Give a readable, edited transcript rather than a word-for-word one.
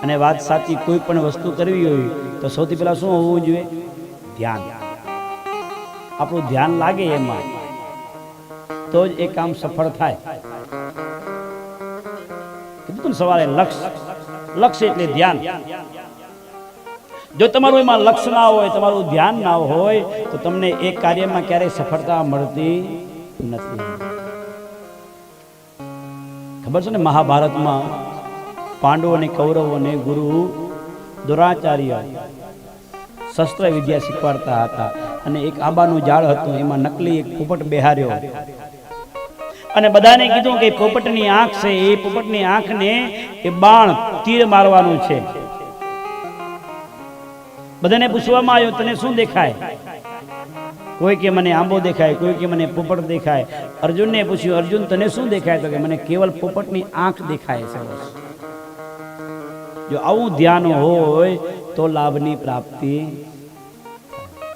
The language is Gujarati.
અને વાત સાચી, કોઈ પણ વસ્તુ કરવી હોય તો સૌથી પહેલા શું હોવું જોઈએ? ધ્યાન. આપણું ધ્યાન લાગે એમાં તો જ એ કામ સફળ થાય. કીધું સવારે લક્ષ્ય એટલે ધ્યાન. જો તમારું એમાં લક્ષ્ય ના હોય, તમારું ધ્યાન ના હોય તો તમને એ કાર્યમાં ક્યારેય સફળતા મળતી નથી. ખબર છે ને, મહાભારતમાં પાંડવો અને કૌરવોને ગુરુ દ્રોણાચાર્ય શસ્ત્ર વિદ્યા શીખવાડતા હતા અને એક આંબાનું ઝાડ હતું, એમાં નકલી એક પોપટ બેહાર્યો અને બધાને કીધું કે પોપટની આંખ છે, એ પોપટની આંખને એ બાણ તીર મારવાનું છે. બધાને પૂછવામાં આવ્યો, તને શું દેખાય? કોઈ કે મને આંબો દેખાય, કોઈ કે મને પોપટ દેખાય. અર્જુનને પૂછ્યું, અર્જુન તને શું દેખાય? તો કે મને કેવલ પોપટની આંખ દેખાય છે. જો આવું ધ્યાન હોય તો લાભની પ્રાપ્તિ